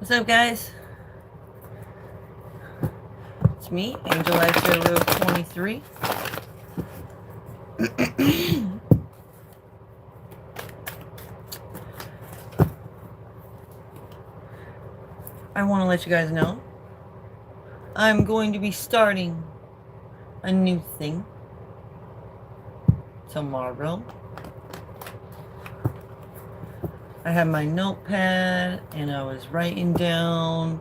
What's up, guys? It's me, ALT23. I want to let you guys know I'm going to be starting a new thing tomorrow. I have my notepad and I was writing down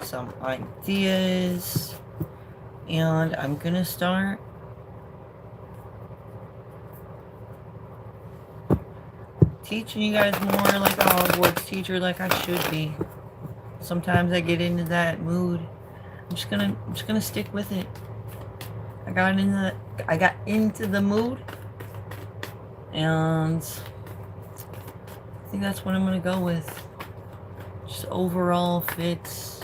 some ideas, and I'm gonna start teaching you guys more like a Hogwarts teacher, like I should be. Sometimes I get into that mood. I'm just gonna stick with it. I got into the mood, and I think that's what I'm gonna go with. Just overall fits.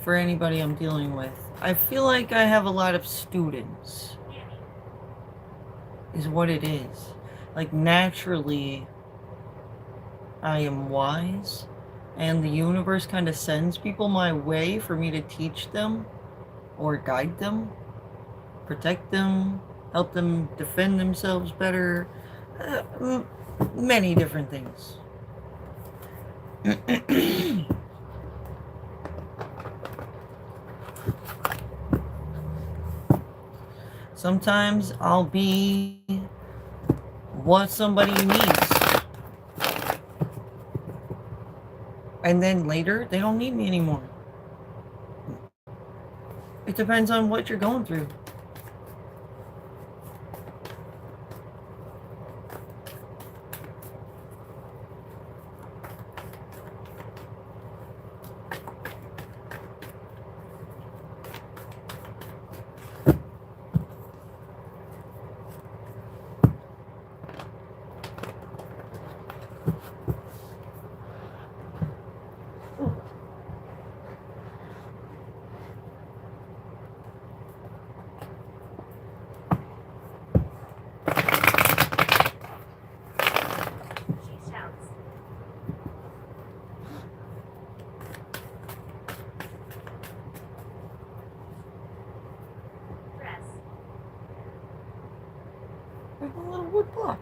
For anybody I'm dealing with. I feel like I have a lot of students, is what it is. Like, naturally, I am wise, and the universe kind of sends people my way for me to teach them, or guide them, protect them, help them defend themselves better, many different things. Sometimes I'll be what somebody needs, and then later they don't need me anymore. It depends on what you're going through. There's a little wood block.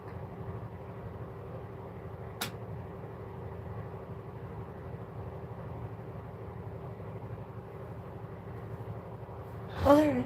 Oh, there it is.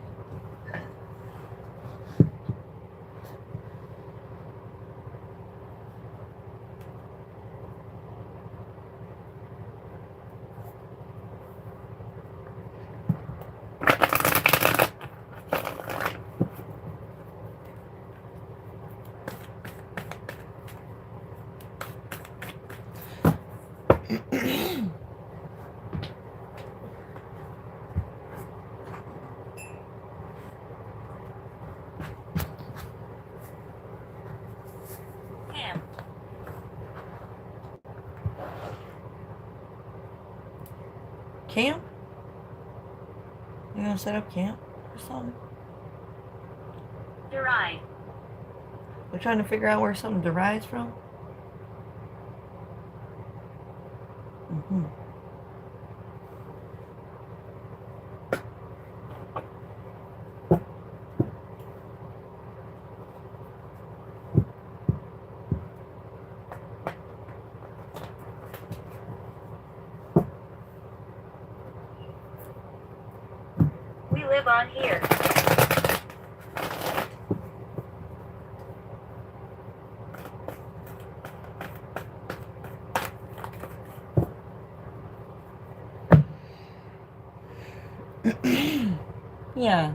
Camp? You gonna set up camp or something? Deride. We're trying to figure out where something derives from? We live on here. Yeah.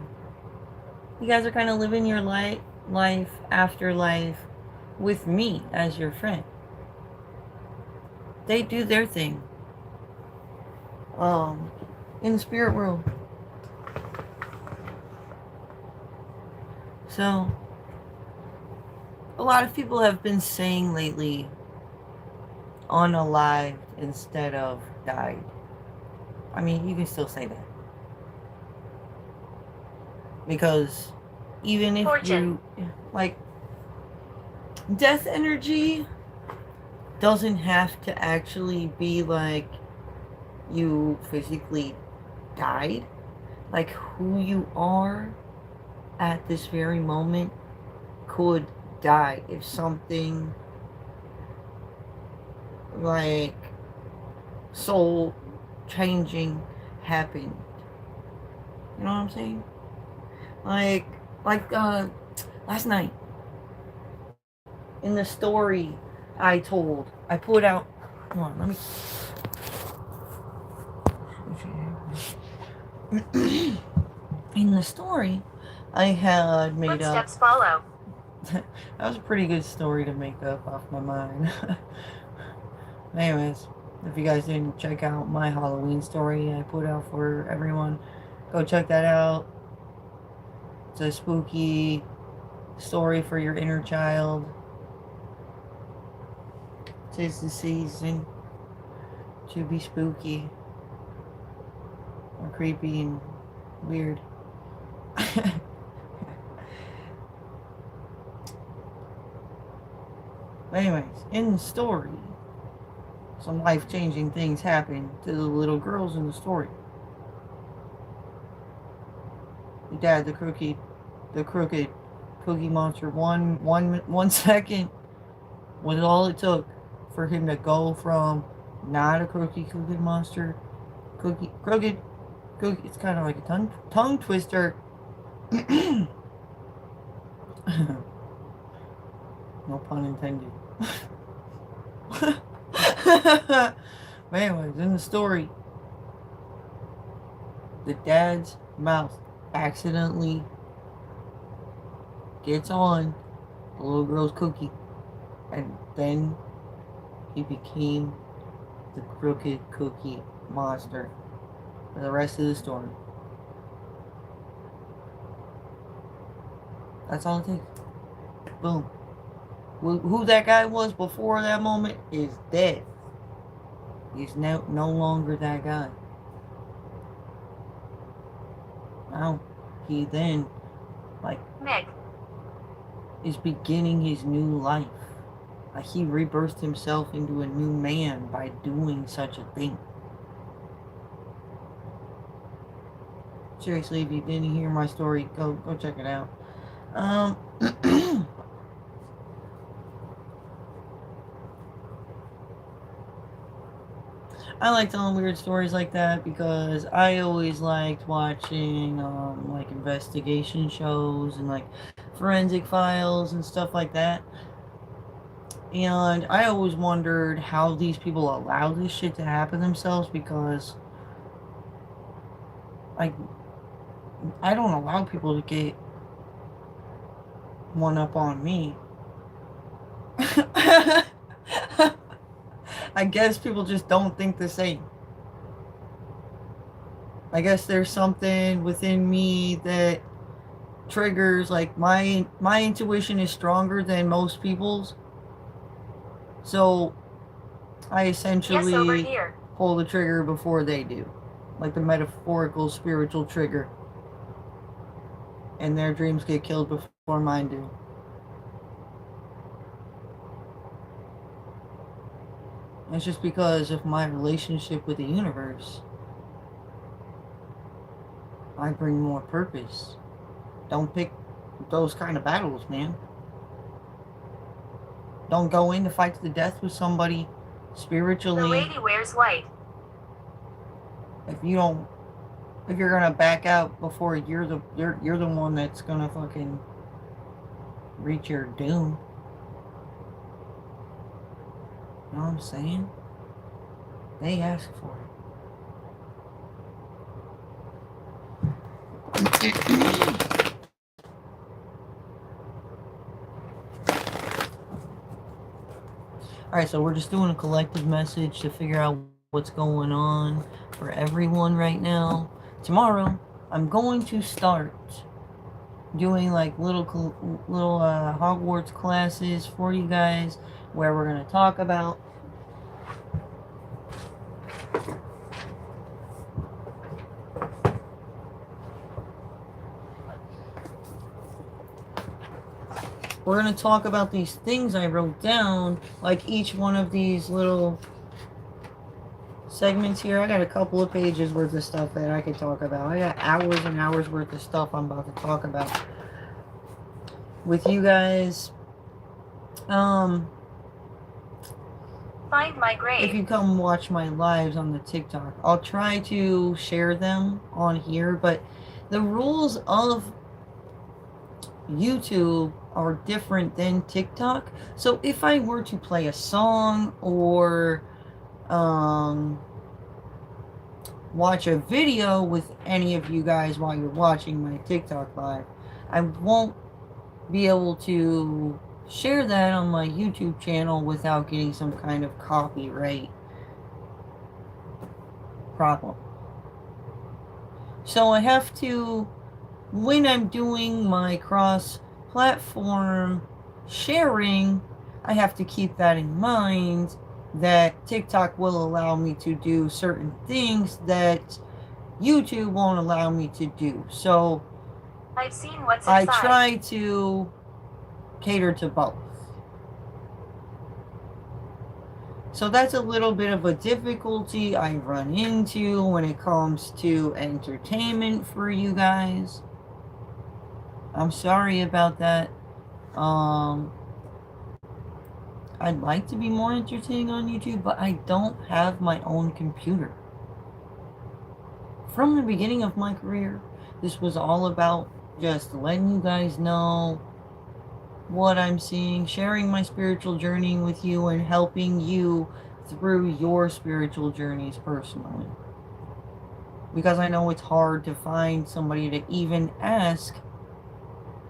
You guys are kind of living your life after life with me as your friend. They do their thing. In the spirit world. So, a lot of people have been saying lately, unalived instead of died. I mean, you can still say that. Because even if you, like, death energy doesn't have to actually be like you physically died. Like who you are at this very moment could die if something like soul changing happened. You know what I'm saying? Like last night in the story I told, I put out. Hold on, let me. In the story, I had made up. Footsteps follow. That was a pretty good story to make up off my mind. Anyways, if you guys didn't check out my Halloween story I put out for everyone, go check that out. It's a spooky story for your inner child. Tis the season to be spooky or creepy and weird. Anyways, in the story, some life-changing things happen to the little girls in the story. The dad, the crooked Cookie Monster, one second was all it took for him to go from not a Cookie Monster, crooked. It's kind of like a tongue twister. No pun intended. But anyways, in the story, the dad's mouth accidentally gets on the little girl's cookie, and then he became the crooked Cookie Monster for the rest of the story. That's all it takes. Boom. Who that guy was before that moment is dead. He's no longer that guy. Now, he then, like, Nick. is beginning his new life. Like, he rebirthed himself into a new man by doing such a thing. Seriously, if you didn't hear my story, go check it out. I like telling weird stories like that because I always liked watching like investigation shows and like forensic files and stuff like that. And I always wondered how these people allow this shit to happen themselves because like I don't allow people to get one up on me. I guess people just don't think the same. I guess there's something within me that triggers, like my intuition is stronger than most people's. So I essentially pull the trigger before they do. Like the metaphorical spiritual trigger. And their dreams get killed before mine do. It's just because of my relationship with the universe. I bring more purpose. Don't pick those kind of battles, man. Don't go in to fight to the death with somebody spiritually. The lady wears white. If you're gonna back out before you're the one that's gonna fucking reach your doom. You know what I'm saying? They ask for it. Alright, so we're just doing a collective message to figure out what's going on for everyone right now. Tomorrow, I'm going to start doing like little Hogwarts classes for you guys where we're going to talk about we're going to talk about these things I wrote down, like each one of these little segments here. I got a couple of pages worth of stuff that I could talk about. I got hours and hours worth of stuff I'm about to talk about with you guys. Find my grave. If you come watch my lives on the TikTok, I'll try to share them on here, but the rules of YouTube are different than TikTok. So if I were to play a song or watch a video with any of you guys while you're watching my TikTok live, I won't be able to share that on my YouTube channel without getting some kind of copyright problem. So I have to, when I'm doing my cross-platform sharing, I have to keep that in mind, that TikTok will allow me to do certain things that YouTube won't allow me to do. So I've seen what's inside. I try to cater to both. So that's a little bit of a difficulty I run into when it comes to entertainment for you guys. I'm sorry about that. I'd like to be more entertaining on YouTube, but I don't have my own computer. From the beginning of my career, this was all about just letting you guys know what I'm seeing, sharing my spiritual journey with you, and helping you through your spiritual journeys personally. Because I know it's hard to find somebody to even ask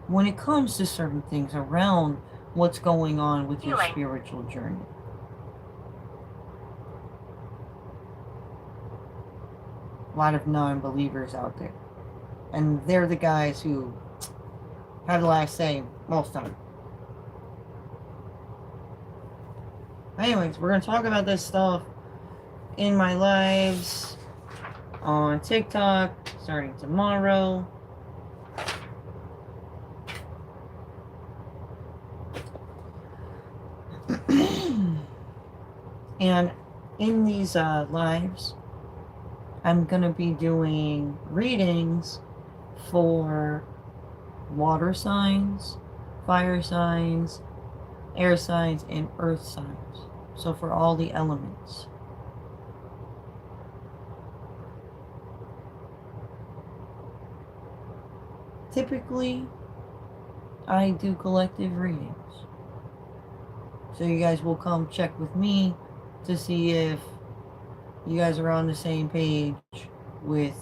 when it comes to certain things around what's going on with your spiritual journey. A lot of non-believers out there. And they're the guys who have the last say most time. Anyways, we're going to talk about this stuff in my lives on TikTok starting tomorrow. And in these lives, I'm going to be doing readings for water signs, fire signs, air signs, and earth signs. So for all the elements. Typically, I do collective readings. So you guys will come check with me to see if you guys are on the same page with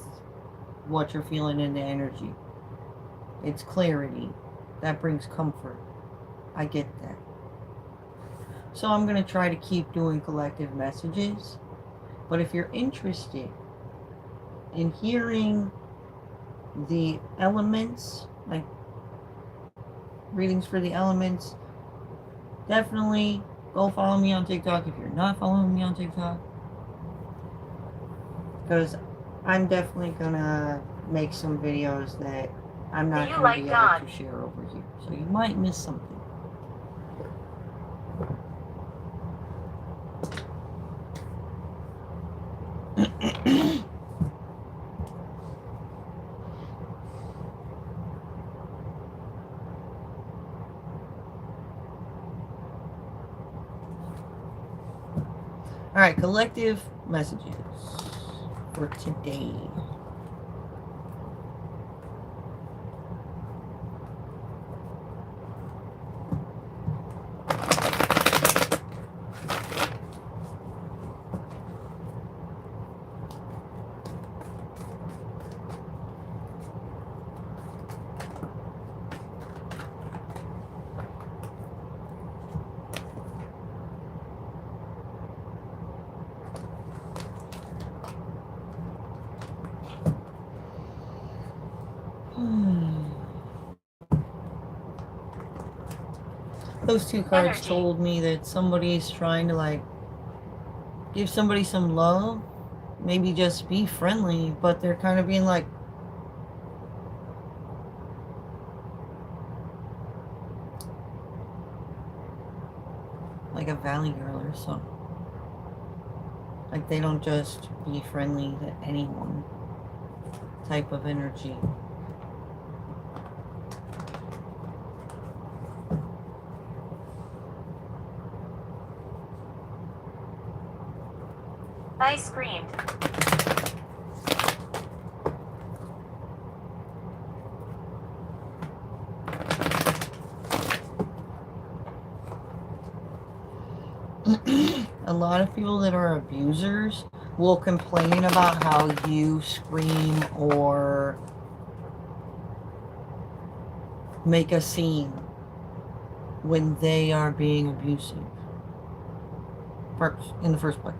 what you're feeling in the energy. It's clarity. That brings comfort. I get that. So I'm going to try to keep doing collective messages. But if you're interested in hearing the elements, like readings for the elements, definitely go follow me on TikTok if you're not following me on TikTok. Because I'm definitely going to make some videos that I'm not going to be able to share over here. So you might miss something. Alright, collective messages for today. Those two cards told me that somebody's trying to like give somebody some love, maybe just be friendly, but they're kind of being like, like a Valley Girl or something. Like they don't just be friendly to anyone type of energy. I screamed. A lot of people that are abusers will complain about how you scream or make a scene when they are being abusive. First, in the first place.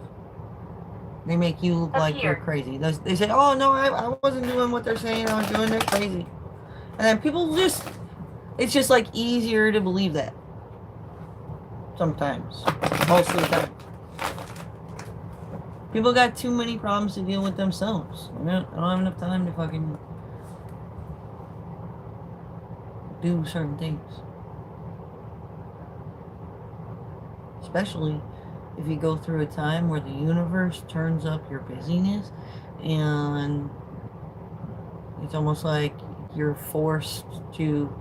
They make you look like you're crazy. They say, oh no, I wasn't doing what they're saying, I was doing it crazy. And then people just, it's just like easier to believe that. Sometimes. Most of the time. People got too many problems to deal with themselves. I don't have enough time to fucking do certain things. Especially if you go through a time where the universe turns up your busyness and it's almost like you're forced to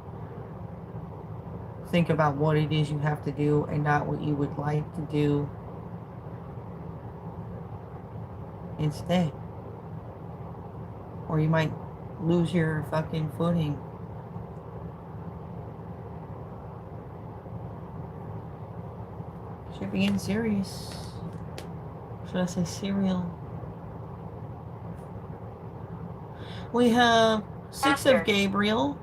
think about what it is you have to do and not what you would like to do instead. Or you might lose your fucking footing. Should be getting serious. Should I say cereal? We have 6 of Gabriel.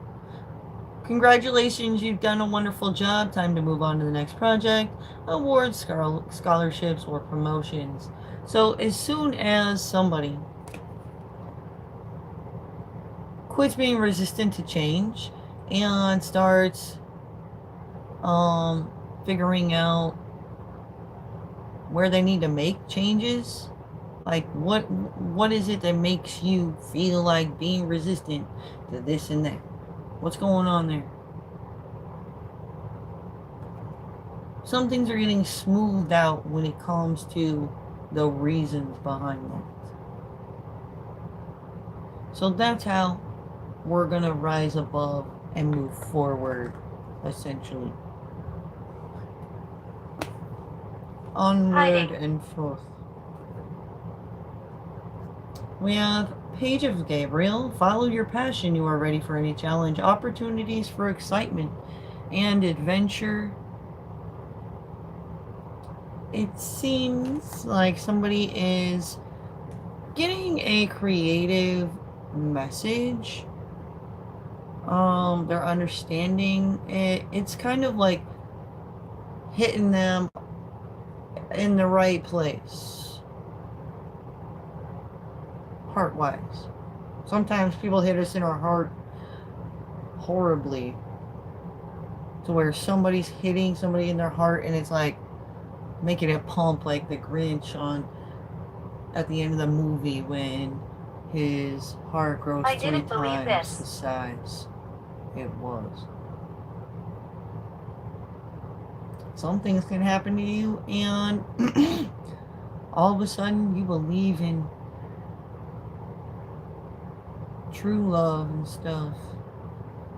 Congratulations, you've done a wonderful job. Time to move on to the next project. Awards, scholarships, or promotions. So as soon as somebody quits being resistant to change and starts figuring out where they need to make changes, like what is it that makes you feel like being resistant to this and that? What's going on there? Some things are getting smoothed out when it comes to the reasons behind that. So that's how we're going to rise above and move forward, essentially. Onward and forth. We have Page of Gabriel. Follow your passion. You are ready for any challenge. Opportunities for excitement and adventure. It seems like somebody is getting a creative message. They're understanding it. It's kind of like hitting them in the right place, heart-wise. Sometimes people hit us in our heart horribly, to where somebody's hitting somebody in their heart and it's like making it pump like the Grinch on at the end of the movie when his heart grows 3 times the size it was. Some things can happen to you and all of a sudden you believe in true love and stuff.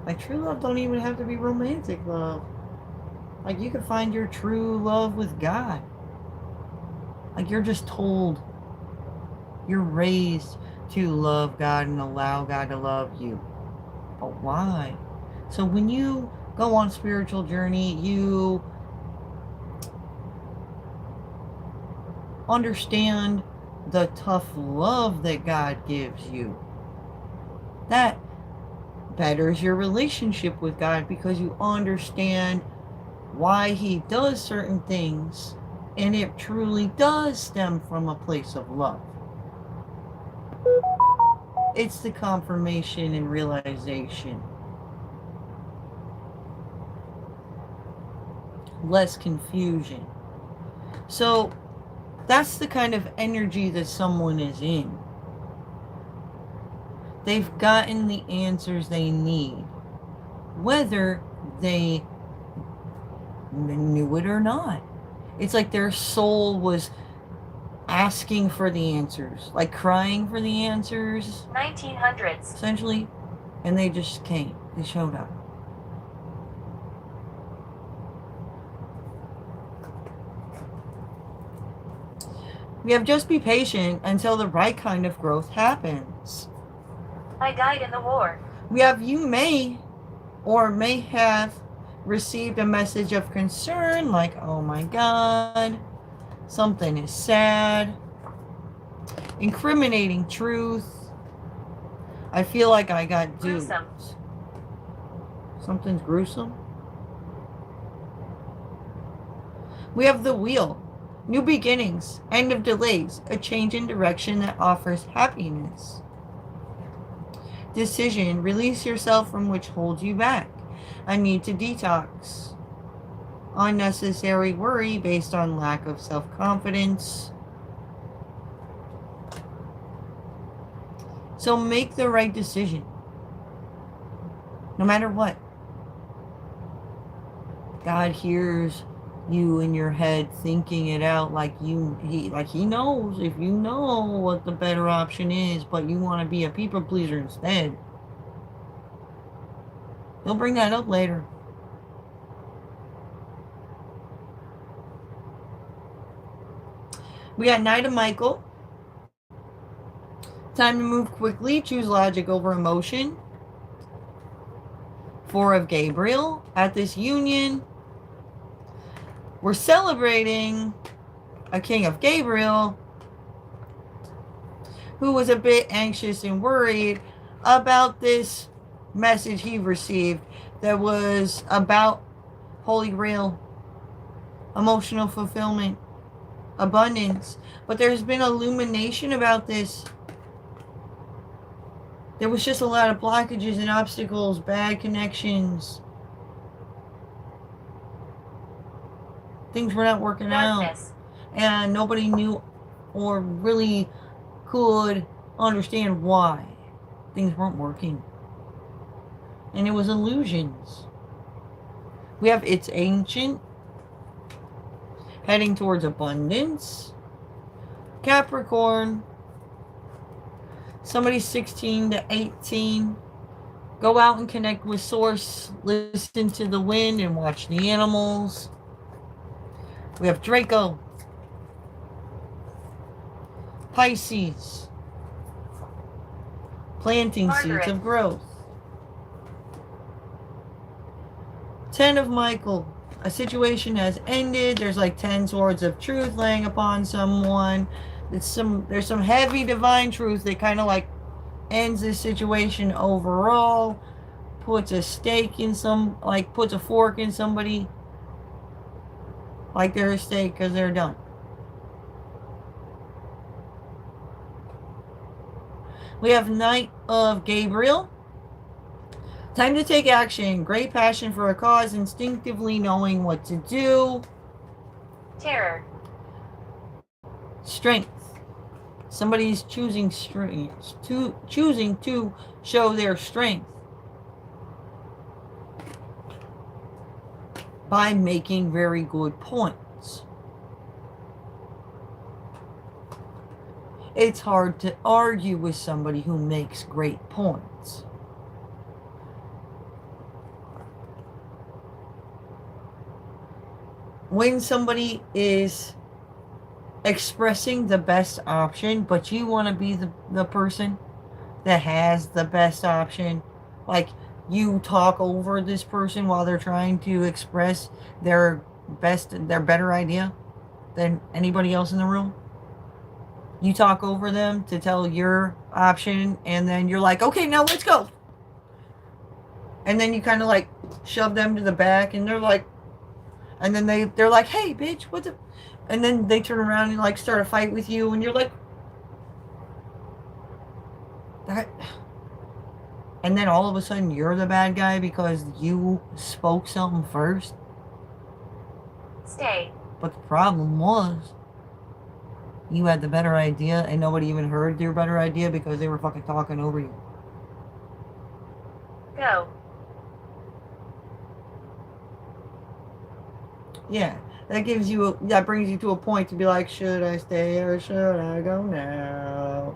Like true love don't even have to be romantic love. Like you could find your true love with God. Like you're just told, you're raised to love God and allow God to love you. But why? So when you go on a spiritual journey, you understand the tough love that God gives you. That betters your relationship with God because you understand why He does certain things, and it truly does stem from a place of love. It's the confirmation and realization. Less confusion. So that's the kind of energy that someone is in. They've gotten the answers they need, whether they knew it or not. It's like their soul was asking for the answers, like crying for the answers, 1900s. essentially, and they just came. They showed up. We have just be patient until the right kind of growth happens. I died in the war. We have you may or may have received a message of concern like, oh my God, something is sad, incriminating truth. I feel like I got duped. Gruesome. Something's gruesome. We have the wheel. New beginnings, end of delays, a change in direction that offers happiness. Decision, release yourself from which holds you back. A need to detox. Unnecessary worry based on lack of self-confidence. So make the right decision. No matter what. God hears you in your head thinking it out like he knows if you know what the better option is, but you want to be a people pleaser instead. He'll bring that up later. We got Knight of Michael. Time to move quickly. Choose logic over emotion. Four of Gabriel. At this union, we're celebrating a King of Gabriel who was a bit anxious and worried about this message he received that was about Holy Grail, emotional fulfillment, abundance. But there's been illumination about this. There was just a lot of blockages and obstacles, bad connections. Things were not working out. And nobody knew or really could understand why things weren't working. And it was illusions. We have it's ancient, heading towards abundance. Capricorn, somebody 16 to 18. Go out and connect with source, listen to the wind and watch the animals. We have Draco, Pisces, planting seeds of growth. 10 of Michael, a situation has ended. There's like 10 swords of truth laying upon someone. There's some heavy divine truth that kind of like ends this situation overall, puts a stake in puts a fork in somebody, like they're a steak because they're done. We have Knight of Gabriel. Time to take action. Great passion for a cause, instinctively knowing what to do. Terror. Strength. Somebody's choosing to show their strength by making very good points. It's hard to argue with somebody who makes great points. When somebody is expressing the best option, but you want to be the person that has the best option, like you talk over this person while they're trying to express their better idea than anybody else in the room. You talk over them to tell your option, and then you're like, okay, now let's go. And then you kind of like shove them to the back, and they're like, and then they're like, hey, bitch, what the? And then they turn around and like start a fight with you, and you're like, that. And then all of a sudden you're the bad guy because you spoke something first. Stay. But the problem was you had the better idea and nobody even heard your better idea because they were fucking talking over you. Go. Yeah. that brings you to a point to be like, should I stay or should I go now?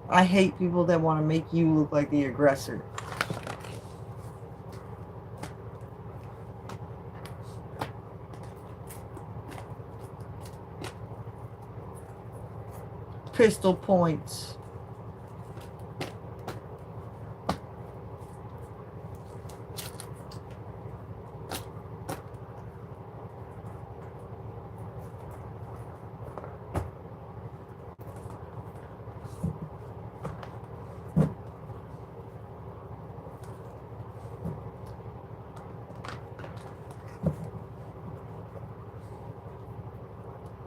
I hate people that want to make you look like the aggressor. Pistol points.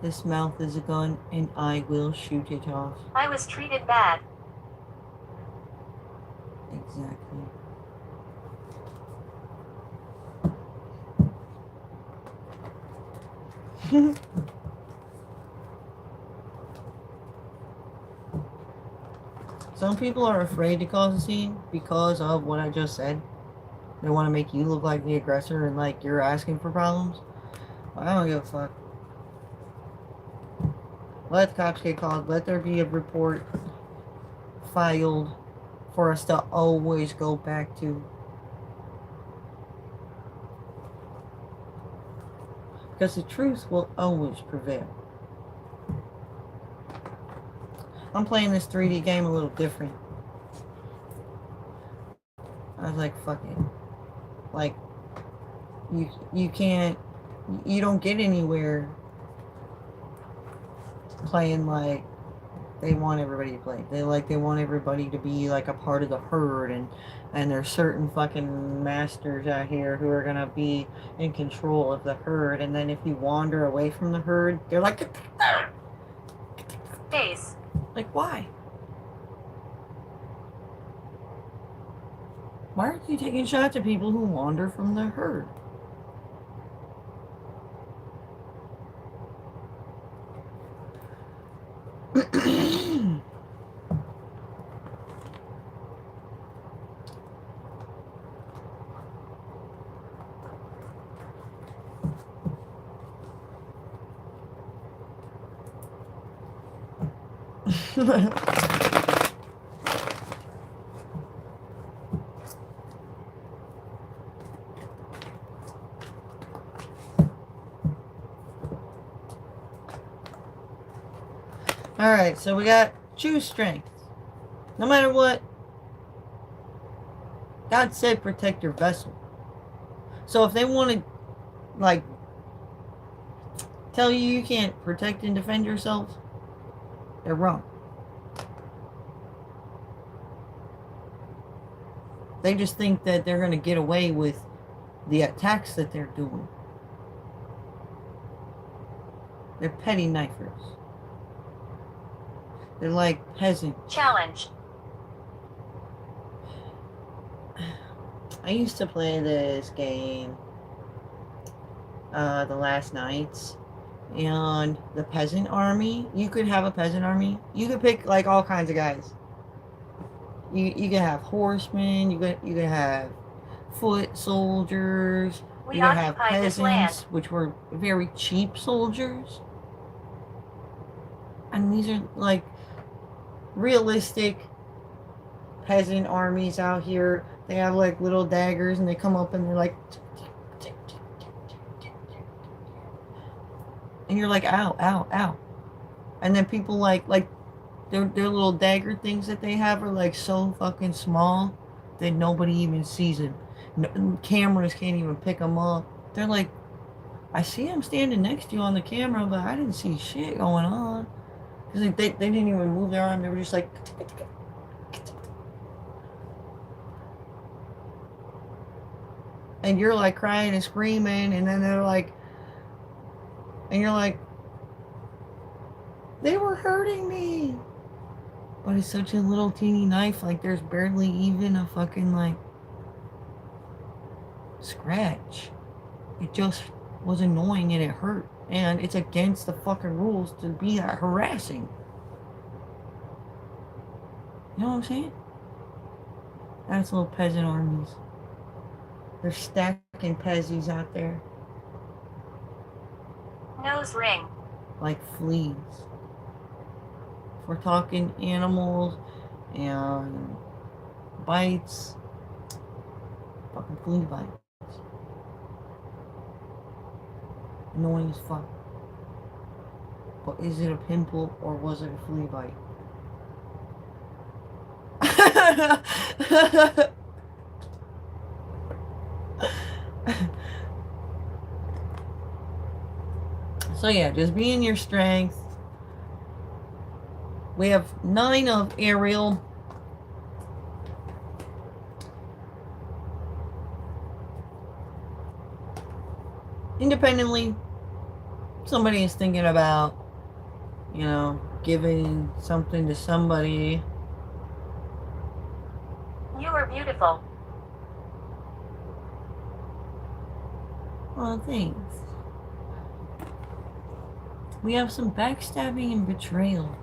This mouth is a gun, and I will shoot it off. I was treated bad. Exactly. Some people are afraid to cause a scene because of what I just said. They want to make you look like the aggressor and like you're asking for problems. I don't give a fuck. Let the cops get called. Let there be a report filed for us to always go back to. Because the truth will always prevail. I'm playing this 3D game a little different. I was like, fuck it. Like, you can't, you don't get anywhere playing like they want everybody to play. They want everybody to be like a part of the herd, and there's certain fucking masters out here who are gonna be in control of the herd, and then if you wander away from the herd, they're like, Base. like why? Why aren't you taking shots at people who wander from the herd? Alright, so we got choose strength. No matter what, God said protect your vessel. So if they want to, like, tell you can't protect and defend yourself, they're wrong. They just think that they're going to get away with the attacks that they're doing. They're petty knifers. They're like peasants. Challenge. I used to play this game the last nights, and the peasant army, you could have a peasant army. You could pick like all kinds of guys. You could have horsemen, you could have foot soldiers, We you could have occupy this land. peasants, which were very cheap soldiers. And these are like realistic peasant armies out here. They have like little daggers and they come up and they're like, and you're like, ow, ow, ow. And then people like their little dagger things that they have are like so fucking small that nobody even sees them. No, cameras can't even pick them up. They're like, I see them standing next to you on the camera, but I didn't see shit going on. Because they didn't even move their arm. They were just like, and you're like crying and screaming, and then they're like, and you're like, they were hurting me. But it's such a little teeny knife, like there's barely even a fucking like scratch. It just was annoying and it hurt. And it's against the fucking rules to be that harassing. You know what I'm saying? That's little peasant armies. They're stacking peasies out there Nose ring. like fleas. If we're talking animals and bites, fucking flea bites. Annoying as fuck. But is it a pimple or was it a flea bite? So yeah, just be in your strength. We have 9 of Ariel. Independently, somebody is thinking about, giving something to somebody. You are beautiful. Oh, thanks. We have some backstabbing and betrayal.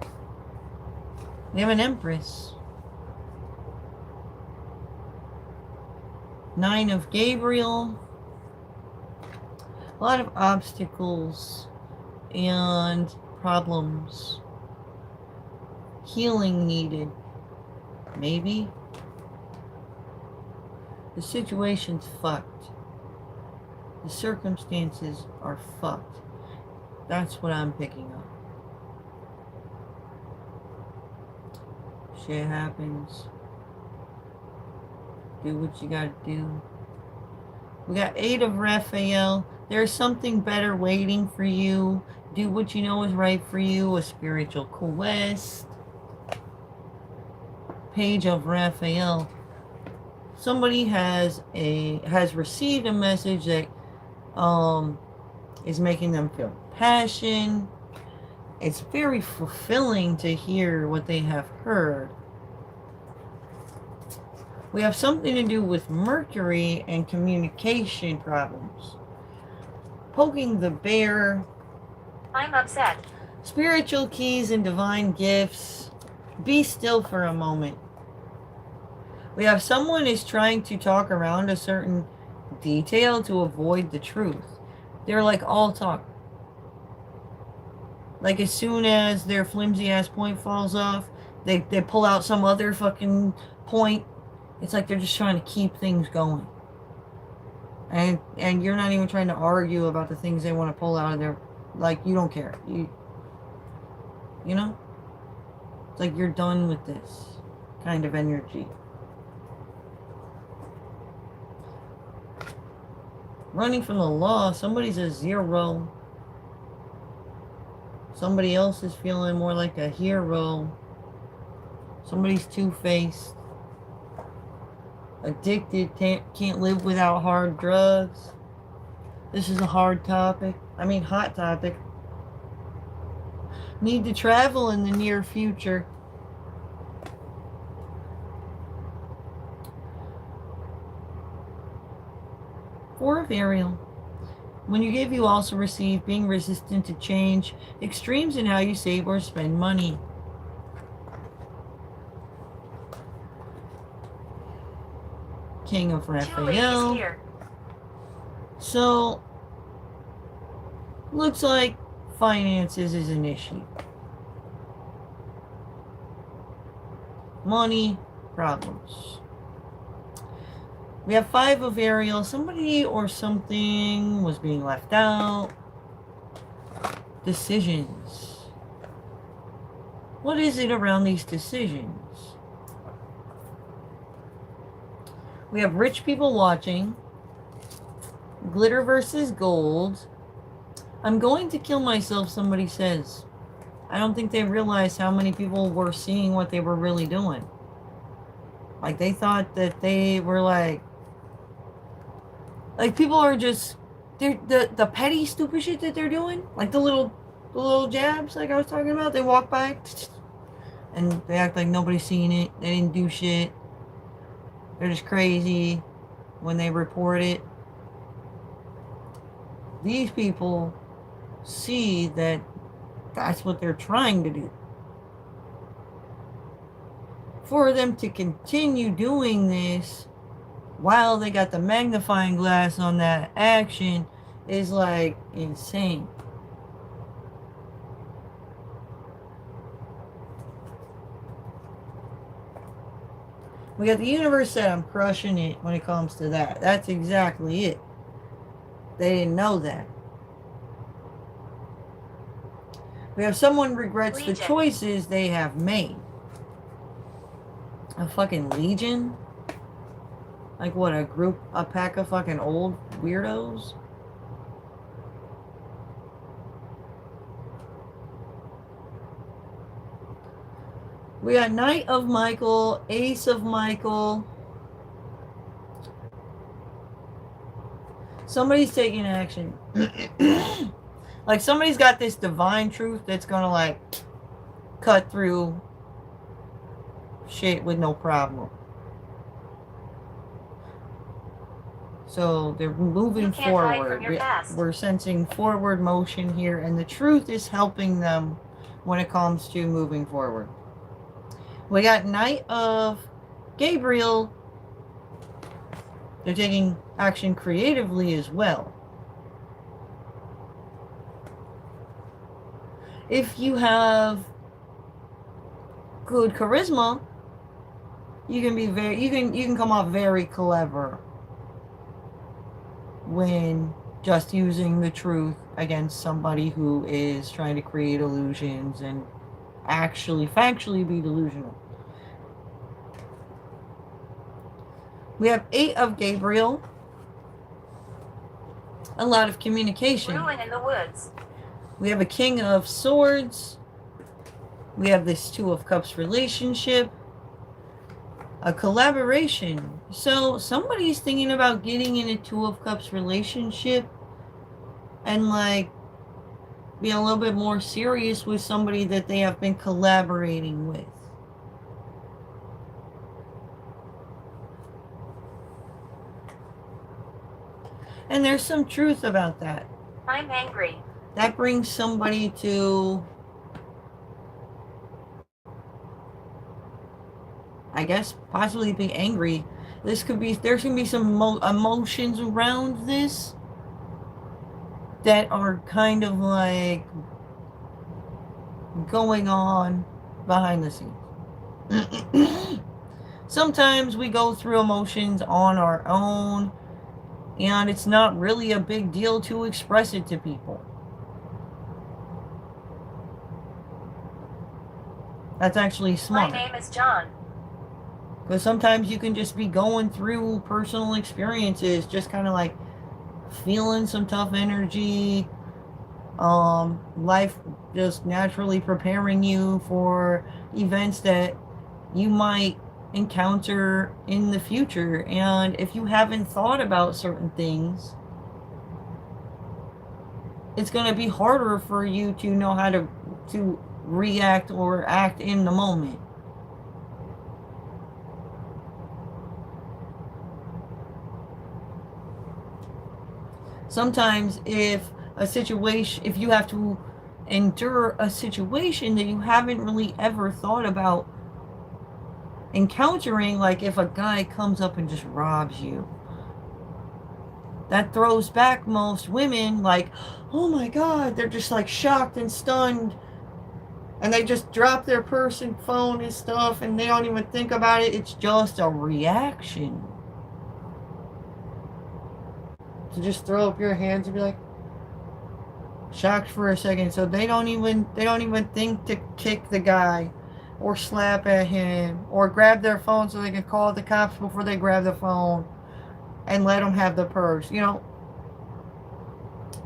We have an Empress. 9 of Gabriel. A lot of obstacles and problems. Healing needed. Maybe. The situation's fucked. The circumstances are fucked. That's what I'm picking up. Shit happens. Do what you gotta do. We got 8 of Raphael. There's something better waiting for you. Do what you know is right for you. A spiritual quest. Page of Raphael. Somebody has received a message that is making them feel passion. It's very fulfilling to hear what they have heard. We have something to do with Mercury and communication problems. Poking the bear. I'm upset. Spiritual keys and divine gifts. Be still for a moment. We have someone is trying to talk around a certain detail to avoid the truth. They're like all talk. Like as soon as their flimsy ass point falls off, they pull out some other fucking point. It's like they're just trying to keep things going. And you're not even trying to argue about the things they want to pull out of their, like, you don't care. You know? It's like you're done with this kind of energy. Running from the law, somebody's a 0. Somebody else is feeling more like a hero. Somebody's two-faced. Addicted, can't live without hard drugs. This is a hard topic. I mean, hot topic. Need to travel in the near future. Four of Ariel. When you give, you also receive. Being resistant to change. Extremes in how you save or spend money. King of Raphael. So, looks like finances is an issue. Money, problems. We have 5 of Ariel. Somebody or something was being left out. Decisions. What is it around these decisions? We have rich people watching. Glitter versus gold. I'm going to kill myself, somebody says. I don't think they realized how many people were seeing what they were really doing. Like, they thought that they were like people are just, they're the petty stupid shit that they're doing. Like the little jabs like I was talking about. They walk by and they act like nobody's seen it. They didn't do shit. They're just crazy when they report it. These people see that that's what they're trying to do. for them to continue doing this while they got the magnifying glass on that action is like insane. We got the universe said I'm crushing it when it comes to that. That's exactly it. They didn't know that. We have someone regrets Legion. the choices they have made. A fucking legion? Like what, a pack of fucking old weirdos? We got Knight of Michael, Ace of Michael. Somebody's taking action. Like somebody's got this divine truth that's gonna like cut through shit with no problem. So they're moving forward. We're sensing forward motion here, and the truth is helping them when it comes to moving forward. We got Knight of Gabriel. They're taking action creatively as well. If you have good charisma, you can be you can come off very clever when just using the truth against somebody who is trying to create illusions and actually factually be delusional. We have 8 of Gabriel. A lot of communication. Ruin in the woods. We have a King of Swords. We have this 2 of Cups relationship. A collaboration. So somebody's thinking about getting in a 2 of Cups relationship and like being a little bit more serious with somebody that they have been collaborating with. And there's some truth about that. I'm angry. That brings somebody to, I guess, possibly be angry. There's gonna be some emotions around this that are kind of like going on behind the scenes. Sometimes we go through emotions on our own, and it's not really a big deal to express it to people. That's actually smart. My name is John. Because sometimes you can just be going through personal experiences, just kind of like feeling some tough energy, life just naturally preparing you for events that you might encounter in the future. And if you haven't thought about certain things, it's going to be harder for you to know how to react or act in the moment. Sometimes if you have to endure a situation that you haven't really ever thought about encountering, like if a guy comes up and just robs you, that throws back most women, like, oh my god, they're just like shocked and stunned, and they just drop their purse and phone and stuff, and they don't even think about it. It's just a reaction. To just throw up your hands and be like shocked for a second. So they don't even think to kick the guy or slap at him or grab their phone so they can call the cops before they grab the phone and let them have the purse. You know,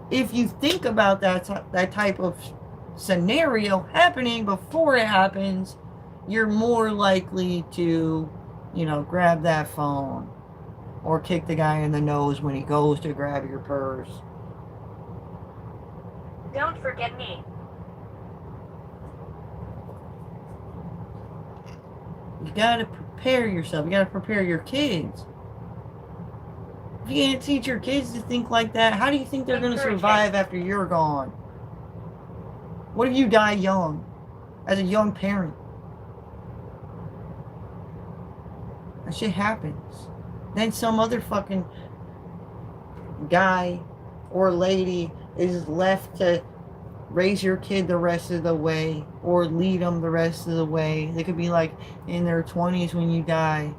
if you think about that type of scenario happening before it happens, you're more likely to, grab that phone or kick the guy in the nose when he goes to grab your purse. Don't forget me. You gotta prepare yourself. You gotta prepare your kids. If you can't teach your kids to think like that, how do you think they're gonna survive after you're gone? What if you die young, as a young parent? That shit happens. Then some other fucking guy or lady is left to raise your kid the rest of the way or lead them the rest of the way. They could be like in their 20s when you die.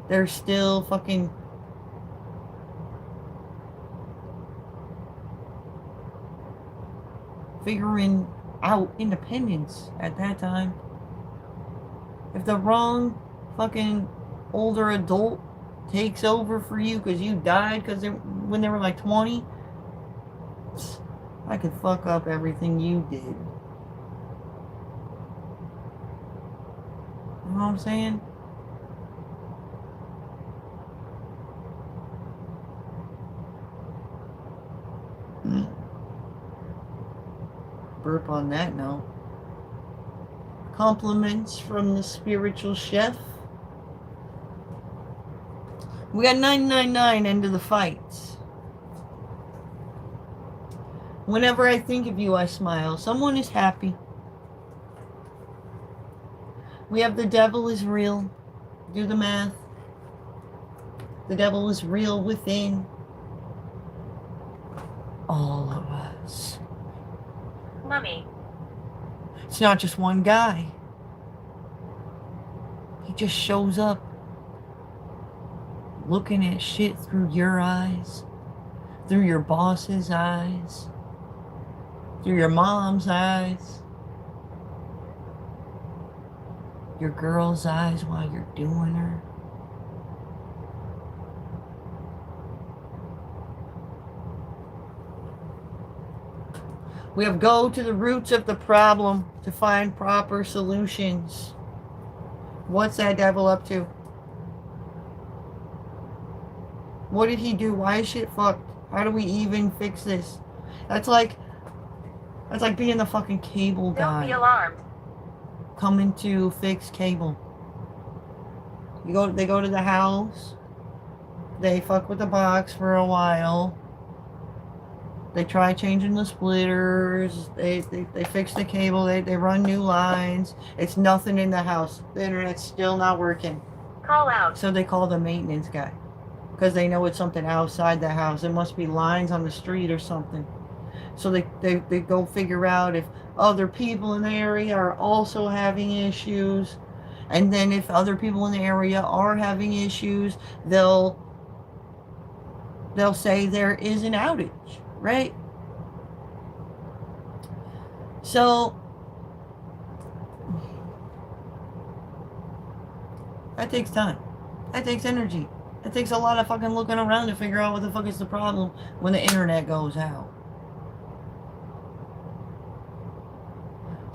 They're still fucking figuring out independence at that time. If the wrong fucking older adult takes over for you because you died when they were like 20, I could fuck up everything you did. You know what I'm saying? Burp on that note. Compliments from the spiritual chef. We got 999 into the fights. Whenever I think of you, I smile. Someone is happy. We have the devil is real. Do the math. The devil is real within all of us. Mummy. It's not just one guy. He just shows up looking at shit through your eyes, through your boss's eyes, through your mom's eyes, your girl's eyes while you're doing her. We have go to the roots of the problem to find proper solutions. What's that devil up to? What did he do? Why is shit fucked? How do we even fix this? That's like being the fucking cable guy. Don't be alarmed. Coming to fix cable. They go to the house. They fuck with the box for a while. They try changing the splitters. They fix the cable. They run new lines. It's nothing in the house. The internet's still not working. Call out. So they call the maintenance guy. Because they know it's something outside the house. It must be lines on the street or something. So they go figure out if other people in the area are also having issues. And then if other people in the area are having issues, they'll say there is an outage. Right? So that takes time. That takes energy. It takes a lot of fucking looking around to figure out what the fuck is the problem when the internet goes out.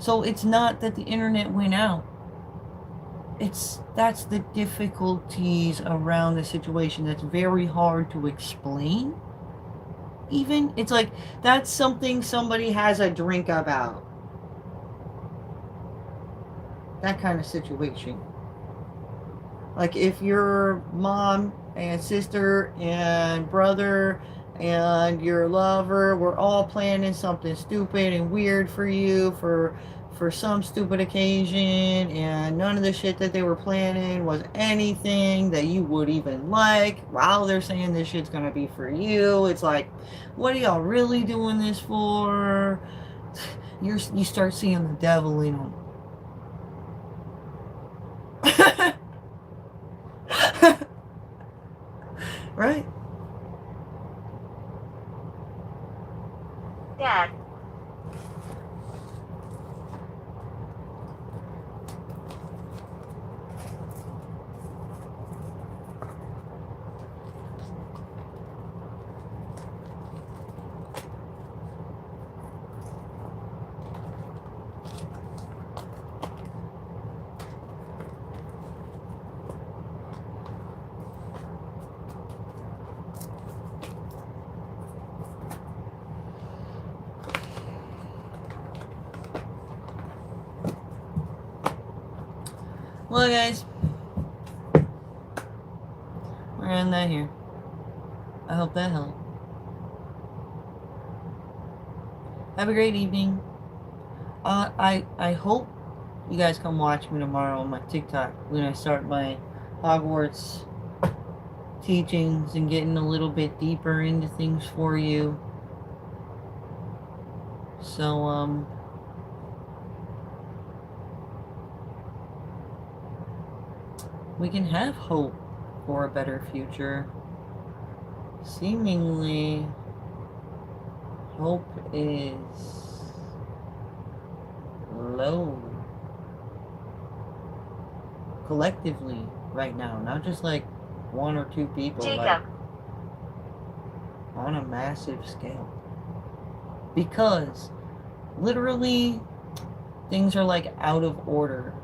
So it's not that the internet went out. That's the difficulties around the situation that's very hard to explain. Even it's like that's something somebody has a drink about. That kind of situation. Like if your mom and sister and brother and your lover were all planning something stupid and weird for you for some stupid occasion, and none of the shit that they were planning was anything that you would even like, while they're saying this shit's gonna be for you. It's like, what are y'all really doing this for? You start seeing the devil in them. Right? Dad. Well, guys, we're ending that here. I hope that helped. Have a great evening. I hope you guys come watch me tomorrow on my TikTok when I start my Hogwarts teachings and getting a little bit deeper into things for you. So, we can have hope for a better future. Seemingly, hope is low collectively right now, not just like one or two people, Jacob. like on a massive scale. Because literally things are like out of order.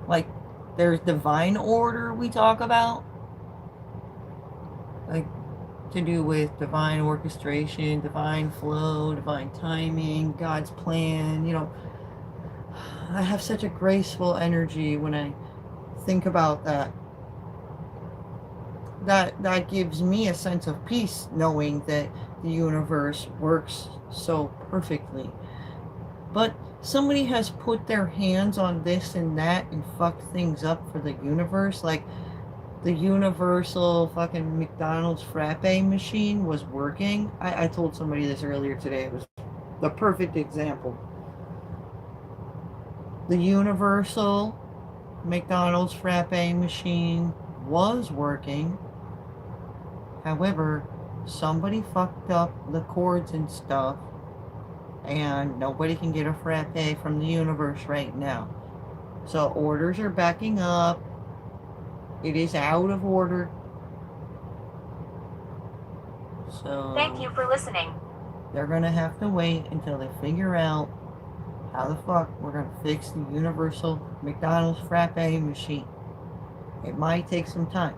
Like there's divine order we talk about, like to do with divine orchestration, divine flow, divine timing, God's plan. I have such a graceful energy when I think about that. That gives me a sense of peace knowing that the universe works so perfectly. But somebody has put their hands on this and that and fucked things up for the universe. Like the universal fucking McDonald's frappe machine was working. I told somebody this earlier today. It was the perfect example. The universal McDonald's frappe machine was working. However, somebody fucked up the cords and stuff, and nobody can get a frappe from the universe right now. So orders are backing up. It is out of order. So Thank you for listening. they're gonna have to wait until they figure out how the fuck we're gonna fix the universal McDonald's frappe machine. It might take some time.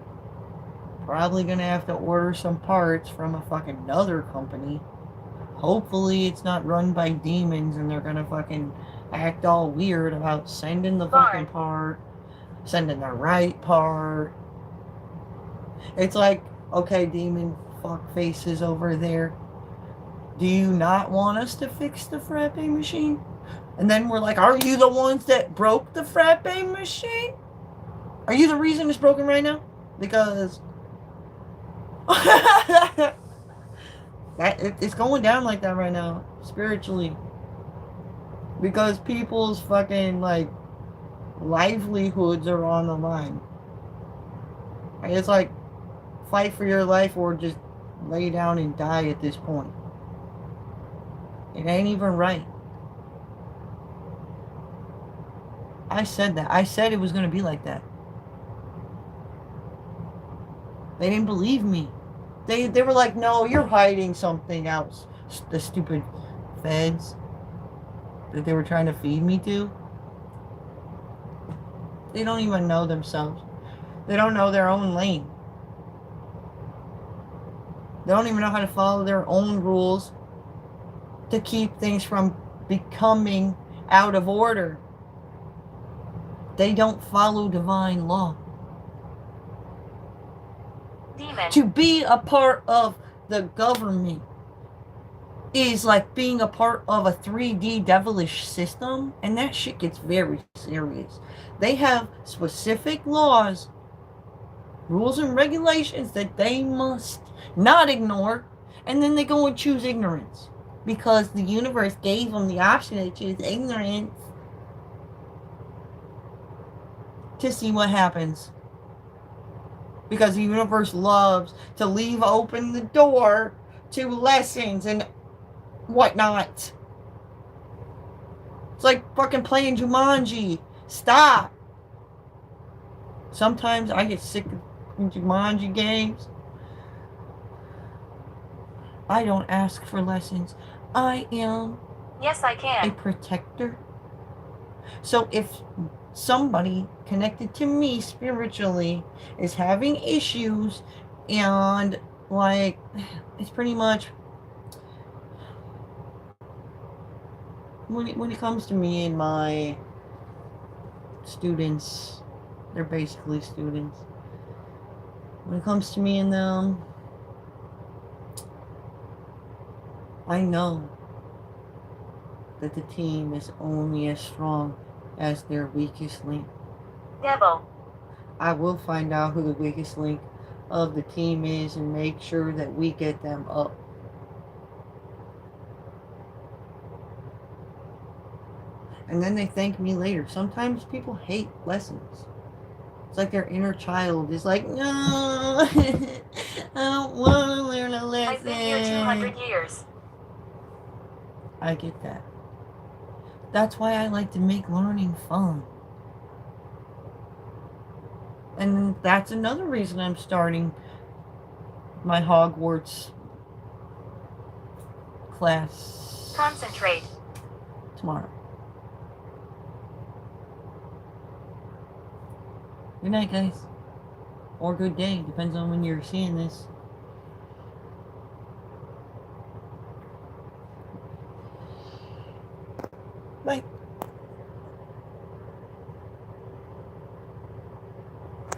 Probably gonna have to order some parts from a fucking another company. Hopefully it's not run by demons and they're gonna fucking act all weird about sending the fucking part, sending the right part. It's like, okay, demon fuck faces over there, do you not want us to fix the frappe machine? And then we're like, are you the ones that broke the frappe machine? Are you the reason it's broken right now? Because it's going down like that right now, spiritually. Because people's fucking, like, livelihoods are on the line. It's like, fight for your life or just lay down and die at this point. It ain't even right. I said that. I said it was going to be like that. They didn't believe me. They were like, no, you're hiding something else. The stupid feds that they were trying to feed me to. They don't even know themselves. They don't know their own lane. They don't even know how to follow their own rules to keep things from becoming out of order. They don't follow divine law. Demon. To be a part of the government is like being a part of a 3D devilish system, and that shit gets very serious. They have specific laws, rules and regulations that they must not ignore, and then they go and choose ignorance because the universe gave them the option to choose ignorance to see what happens. Because the universe loves to leave open the door to lessons and whatnot. It's like fucking playing Jumanji. Stop. Sometimes I get sick of Jumanji games. I don't ask for lessons. I am Yes, I a can. protector. So if somebody connected to me spiritually is having issues and like it's pretty much when it comes to me and my students, they're basically students. When it comes to me and them, I know that the team is only as strong as their weakest link. Devil. I will find out who the weakest link of the team is and make sure that we get them up. And then they thank me later. Sometimes people hate lessons. It's like their inner child is like, no, I don't want to learn a lesson. I've been here 200 years. I get that. That's why I like to make learning fun. And that's another reason I'm starting my Hogwarts class. Concentrate. Tomorrow. Good night, guys. Or good day, depends on when you're seeing this. Bye.